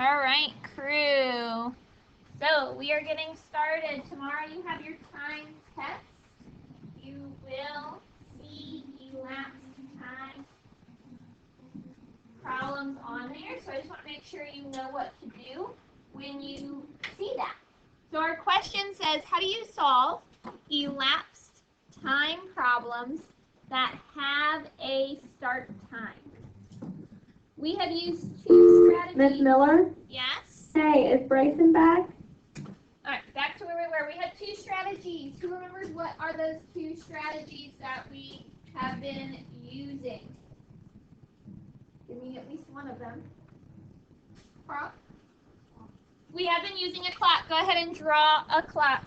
All right, crew. So we are getting started. Tomorrow you have your time test. You will see elapsed time problems on there. So I just want to make sure you know what to do when you see that. So our question says, how do you solve elapsed time problems that have a start time? We have used two strategies. Miss Miller? Yes? Hey, is Bryson back? All right, back to where we were. We had two strategies. Who remembers what are those two strategies that we have been using? Give me at least one of them. Carl? We have been using a clock. Go ahead and draw a clock.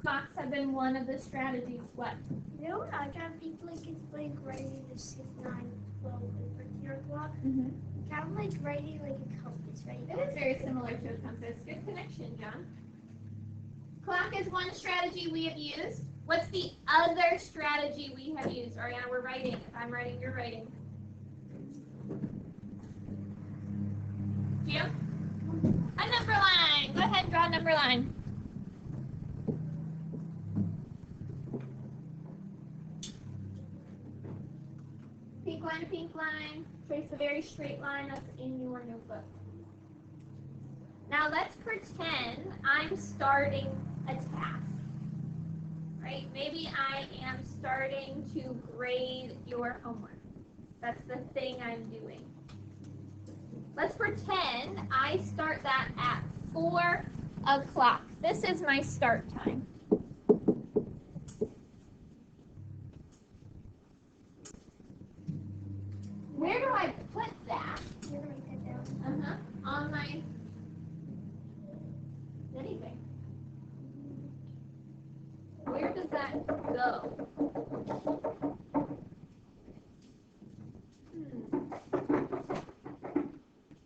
Clocks have been one of the strategies. What? You know what I kind of think like it's like writing the 6, 9, 12, and 13 o'clock. Kind of like writing like a compass, right? It is very similar to a compass. Good connection, John. Clock is one strategy we have used. What's the other strategy we have used? Ariana, we're writing. If I'm writing, you're writing. Jim? A number line. Go ahead and draw a number line. Pink line to pink line. Trace a very straight line that's in your notebook. Now let's pretend I'm starting a task. Right? Maybe I am starting to grade your homework. That's the thing I'm doing. Let's pretend I start that at 4 o'clock. This is my start time. Where do I put that? You're gonna write that down. On my anything. Where does that go?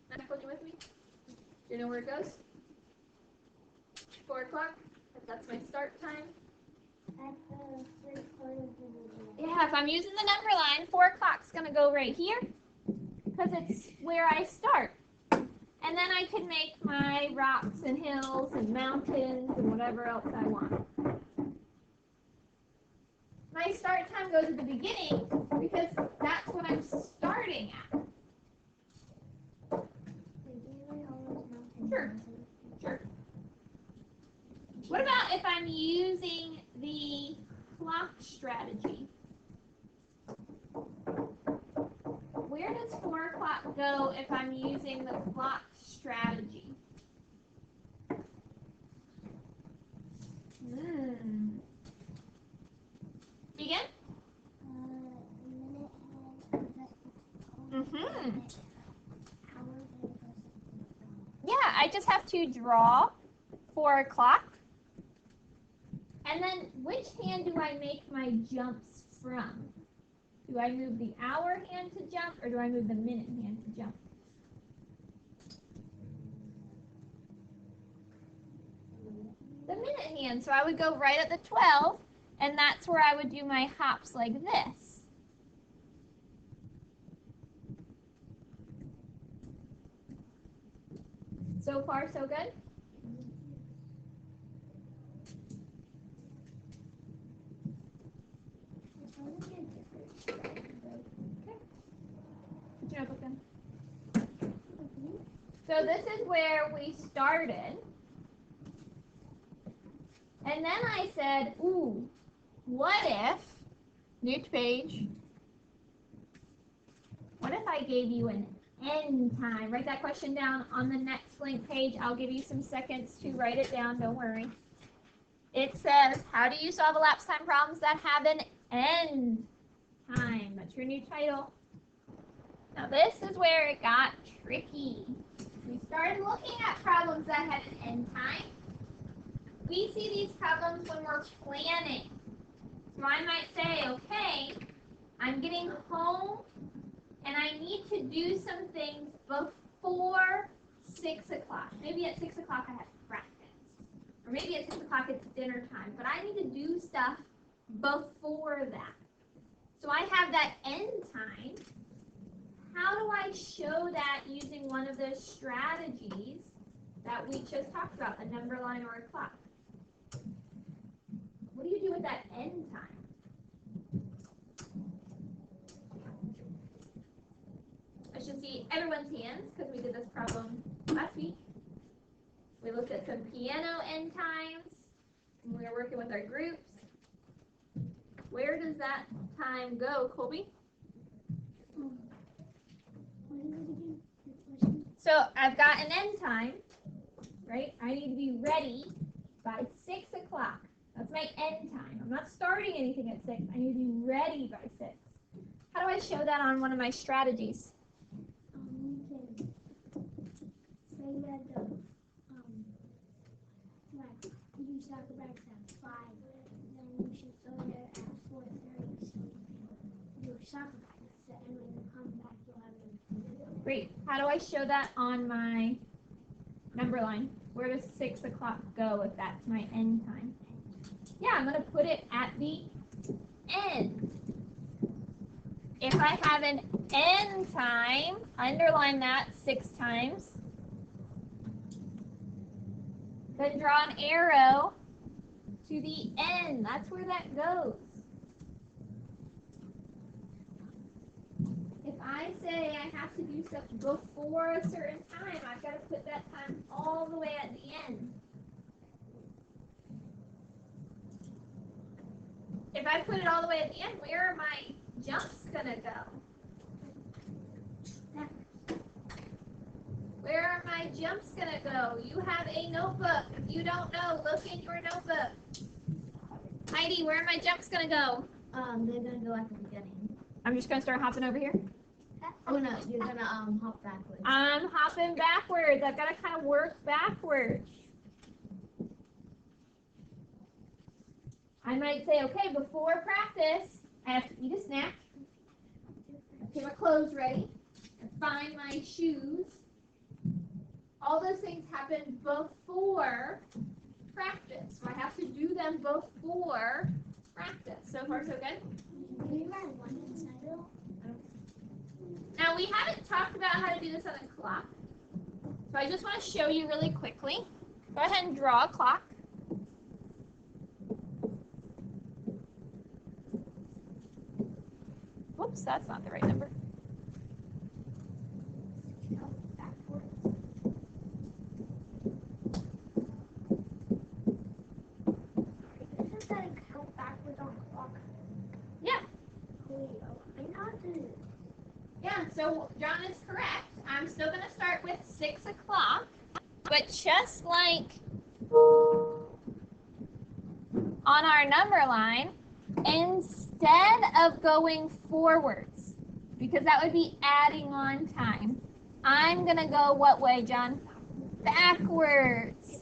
Michael, you with me? Do you know where it goes? 4 o'clock. That's my start time. Yeah, if I'm using the number line, 4 o'clock's going to go right here because it's where I start. And then I can make my rocks and hills and mountains and whatever else I want. My start time goes at the beginning because that's what I'm starting at. Sure. Sure. What about if I'm using the clock strategy? Where does 4 o'clock go if I'm using the clock strategy? Begin? Yeah, I just have to draw 4 o'clock. And then which hand do I make my jumps from? Do I move the hour hand to jump or do I move the minute hand to jump? The minute hand. So I would go right at the 12 and that's where I would do my hops like this. So far, so good? So this is where we started. And then I said, ooh, what if, new page, what if I gave you an end time? Write that question down on the next link page. I'll give you some seconds to write it down, don't worry. It says, how do you solve elapsed time problems that have an end time? That's your new title. Now this is where it got tricky. We started looking at problems that had an end time. We see these problems when we're planning. So I might say, okay, I'm getting home and I need to do some things before 6 o'clock. Maybe at 6 o'clock I have practice. Or maybe at 6 o'clock it's dinner time. But I need to do stuff before that. So I have that end time. How do I show that using one of those strategies that we just talked about, a number line or a clock? What do you do with that end time? I should see everyone's hands because we did this problem last week. We looked at some piano end times, and we were working with our groups. Where does that time go, Colby? So I've got an end time, right? I need to be ready by 6 o'clock. That's my end time. I'm not starting anything at 6. I need to be ready by 6. How do I show that on one of my strategies? You can say that like you start the breaks at 5, then you should go there at 4:30 so you can do soccer practice, and when you come back you'll have a Great. How do I show that on my number line? Where does 6 o'clock go if that's my end time? Yeah, I'm going to put it at the end. If I have an end time, underline that 6 times. Then draw an arrow to the end. That's where that goes. If I say I have to do stuff before a certain time, I've got to put that time all the way at the end. If I put it all the way at the end, where are my jumps gonna go? Where are my jumps gonna go? You have a notebook. If you don't know, look in your notebook. Heidi, where are my jumps gonna go? They're gonna go at the beginning. I'm just gonna start hopping over here. Oh no, you're gonna hop backwards. I'm hopping backwards. I've got to kind of work backwards. I might say, okay, before practice, I have to eat a snack, get my clothes ready, and find my shoes. All those things happen before practice. So I have to do them before practice. So far, so good? Now, we haven't talked about how to do this on a clock. So I just want to show you really quickly. Go ahead and draw a clock. Whoops, that's not the right number. Isn't that a count backwards on the clock? Yeah. I know to. Yeah, so John is correct. I'm still going to start with 6 o'clock, but just like on our number line, instead of going forwards, because that would be adding on time, I'm going to go what way, John? Backwards.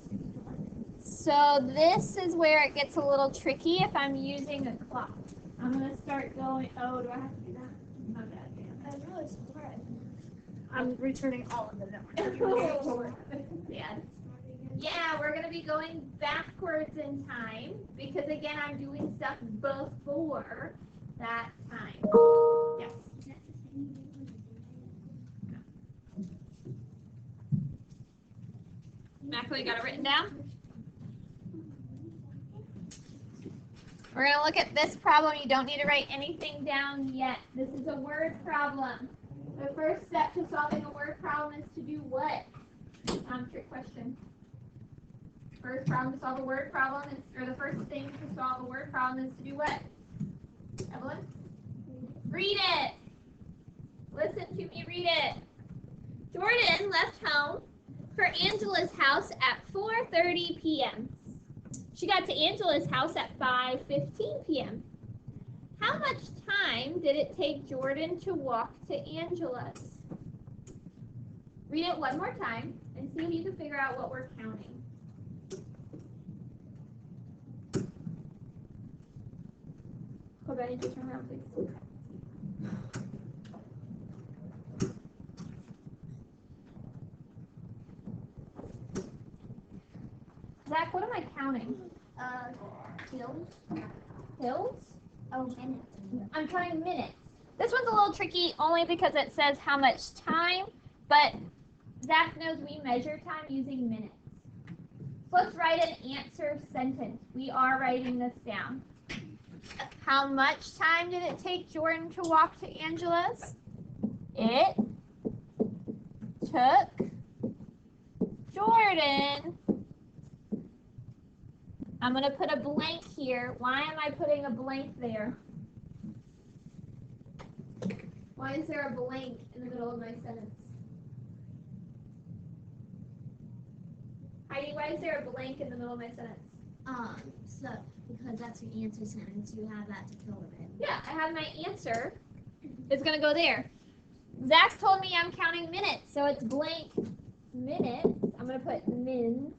So this is where it gets a little tricky if I'm using a clock. I'm going to start going, oh, do I have to do that? Not bad. I know it's hard. I'm returning all of them. Yeah, we're going to be going backwards in time because, again, I'm doing stuff before that time. Yes. Mackley, got it written down? We're going to look at this problem. You don't need to write anything down yet. This is a word problem. The first step to solving a word problem is to do what? Trick question. First problem to solve a word problem is, or the first thing to solve a word problem is to do what? Evelyn? Read it. Listen to me read it. Jordan left home for Angela's house at 4:30 p.m. She got to Angela's house at 5:15 p.m. How much time did it take Jordan to walk to Angela's? Read it one more time and see if you can figure out what we're counting. Hold on, just turn around, please. Zach, what am I counting? Hills. Hills? Oh, minutes. I'm counting minutes. This one's a little tricky only because it says how much time, but Zach knows we measure time using minutes. So let's write an answer sentence. We are writing this down. How much time did it take Jordan to walk to Angela's? It took Jordan. I'm going to put a blank here. Why am I putting a blank there? Why is there a blank in the middle of my sentence? Heidi, why is there a blank in the middle of my sentence? So because that's your answer sentence, you have that to fill it in. Yeah, I have my answer. It's going to go there. Zach told me I'm counting minutes, so it's blank minutes. I'm going to put mins.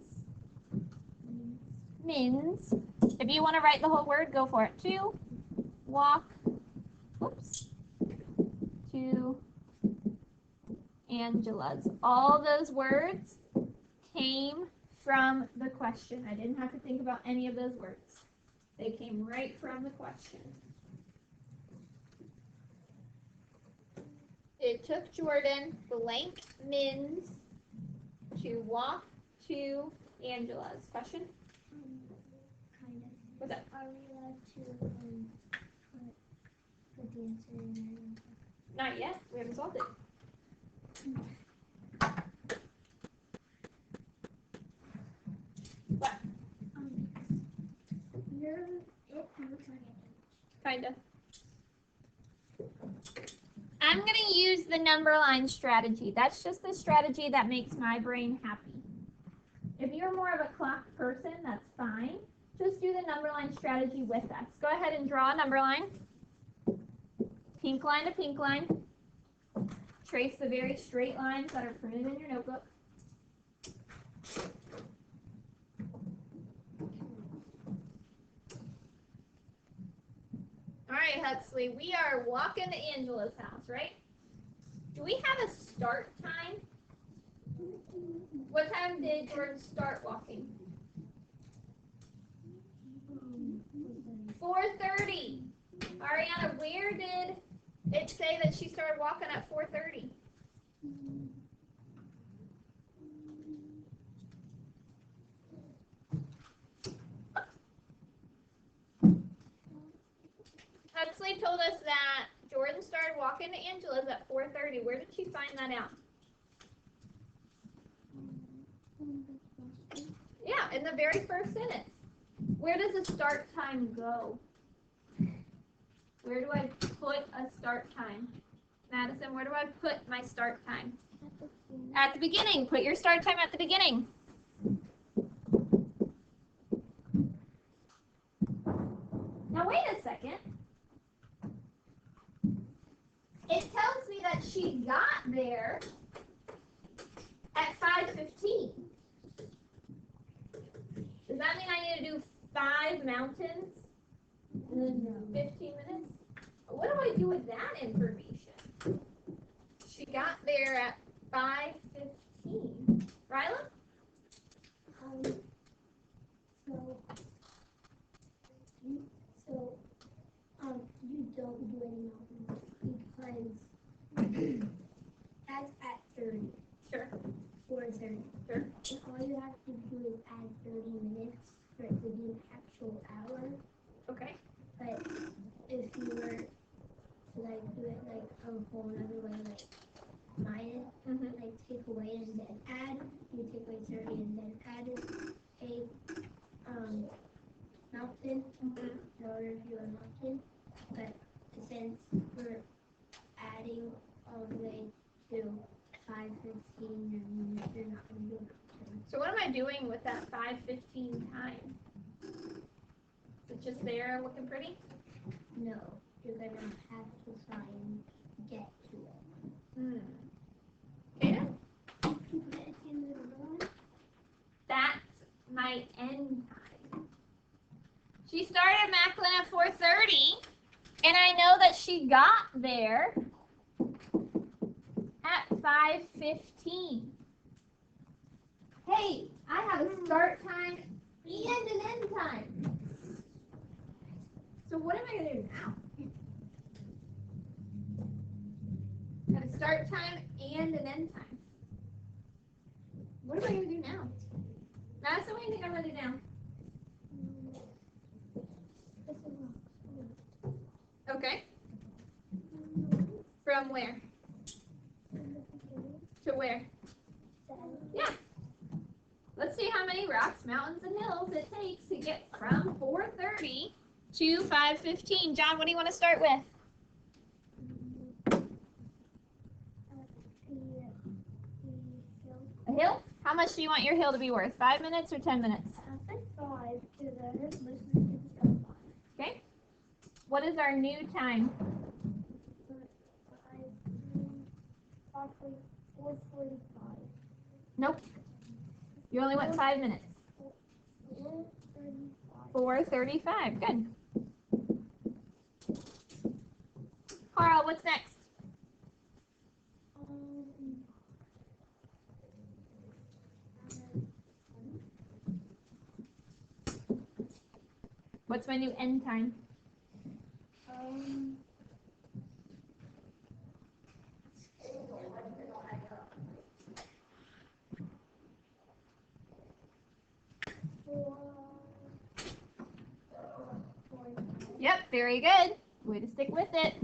Mins. If you want to write the whole word, go for it. To walk. Whoops. To Angela's. All those words came from the question. I didn't have to think about any of those words. They came right from the question. It took Jordan blank mins to walk to Angela's. Question? Kind of. What's that? Are we allowed to put the answer in there? Not yet. We haven't solved it. What? It looks like it. Kinda. I'm going to use the number line strategy. That's just the strategy that makes my brain happy. If you're more of a clock person, that's fine. Just do the number line strategy with us. Go ahead and draw a number line. Pink line to pink line. Trace the very straight lines that are printed in your notebook. All right, Huxley, we are walking to Angela's house, right? Do we have a start time? What time did Jordan start walking? 4:30. Ariana, where did it say that she started walking at 4:30? Huxley told us that Jordan started walking to Angela's at 4:30. Where did she find that out? Yeah, in the very first sentence. Where does the start time go? Where do I put a start time? Madison, where do I put my start time? At the beginning. Put your start time at the beginning. Now wait a second. It tells me that she got there at 5:15. Does that mean I need to do 5 mountains in 15 minutes? What do I do with that information? She got there at 5:15. Ryla? You don't do any mountains because that's at 30. Sure. 4:30. Sure. And all you have to do is add 30 minutes for it to be an actual hour. Okay. But if you were to do it a whole other way, minus, take away and then add, you take away 30 and then add a mountain in order to do a mountain. But since we're adding all the way to 5:15, and you're not going to do a mountain. So what am I doing with that 5:15 time? Is it just there looking pretty? No, you're going to have to try and get to it. Kata? Put it in the middle. That's my end time. She started Macklin at 4:30, and I know that she got there at 5:15. Hey, I have a start time and an end time. So what am I gonna do now? Got a start time and an end time. What am I gonna do now? That's the only thing I'm gonna do now. Okay. From where? To where? Yeah. Let's see how many rocks, mountains, and hills it takes to get from 4:30 to 5:15. John, what do you want to start with? A hill? How much do you want your hill to be worth? 5 minutes or 10 minutes? I think 5, because I heard listening to the 5. Okay. What is our new time? 4:45. Nope. You only went 5 minutes. 4:35. 4:35. Good. Carl, what's next? What's my new end time? Yep, very good. Way to stick with it.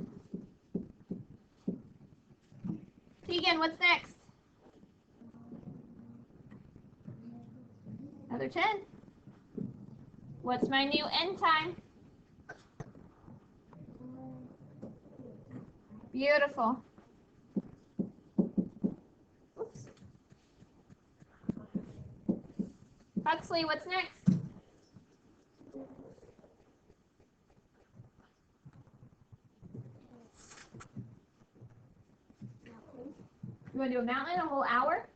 Tegan, what's next? Another 10. What's my new end time? Beautiful. Oops. Huxley, what's next? You want to do a mountain, a whole hour?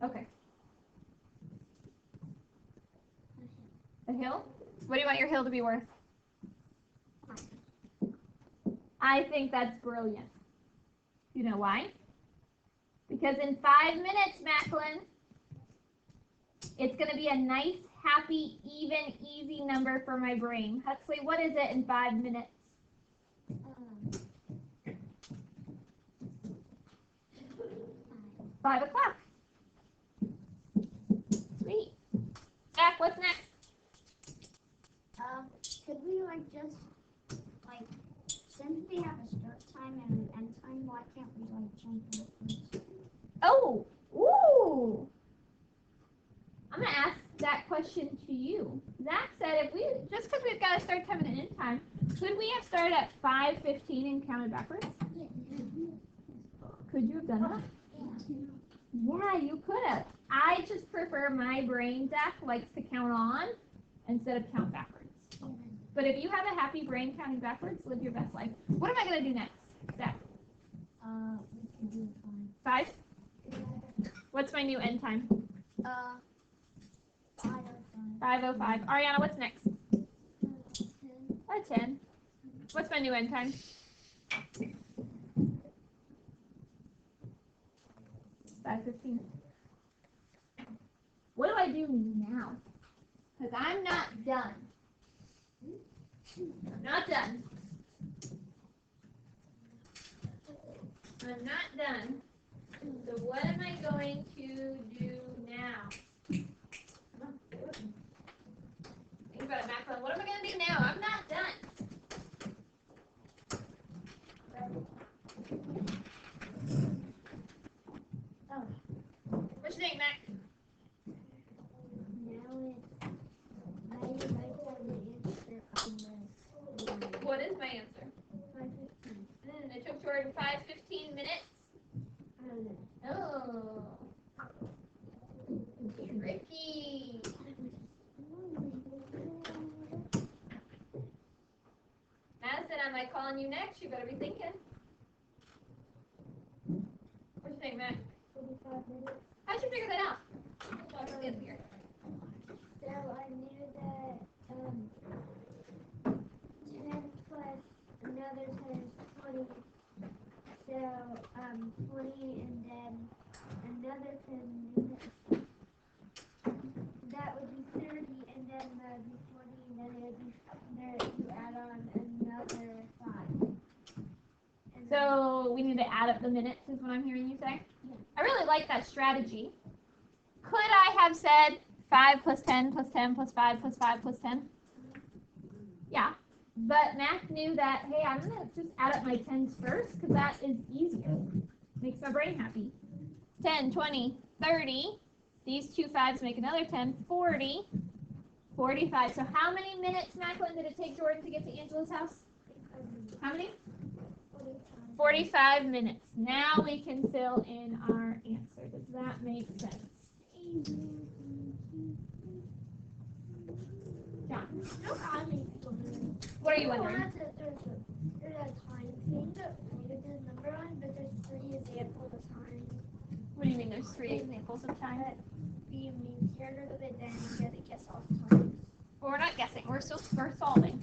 Okay. A hill? What do you want your hill to be worth? I think that's brilliant. You know why? Because in 5 minutes, Macklin, it's going to be a nice, happy, even, easy number for my brain. Huxley, what is it in 5 minutes? 5 o'clock. Sweet. Jack, what's next? Could we since we have a start time and an end time, why can't we change it first? Oh, ooh. I'm gonna ask that question to you. Zach said if we just because we've got a start time and an end time, could we have started at 5:15 and counted backwards? Could you have done that? Yeah, you could have. I just prefer my brain, Zach, likes to count on instead of count backwards. But if you have a happy brain counting backwards, live your best life. What am I gonna do next, Zach? We can do 5? What's my new end time? 5:05. Ariana, what's next? 10. What's my new end time? 5:15. What do I do now? Because I'm not done. I'm not done. I'm not done. So what am I going to do now? Come on. Think about it, Macklin. What am I going to do now? I'm not done. What you think, Mac? What is my answer? It took Jordan 5:15 minutes. Oh. Tricky. Madison, am I calling you next? You better be thinking. What you think, Mac? 45 minutes. How'd you figure that out? Here. So I knew that 10 plus another 10 is 20. So 20 and then another 10 minutes. So we need to add up the minutes, is what I'm hearing you say? I really like that strategy. Could I have said 5 plus 10 plus 10 plus 5 plus 5 plus 10? Yeah. But Mac knew that, hey, I'm going to just add up my 10s first because that is easier. Makes my brain happy. 10, 20, 30. These two 5s make another 10, 40, 45. So how many minutes, Macklin, did it take Jordan to get to Angela's house? How many? 45 minutes. Now we can fill in our answer. Does that make sense? John, what are you wondering? There's a time thing that pointed to the number on, but there's 3 examples of time. What do you mean there's 3 examples of time? You mean here a little bit, then you have to guess all the time. Well, we're not guessing. We're solving.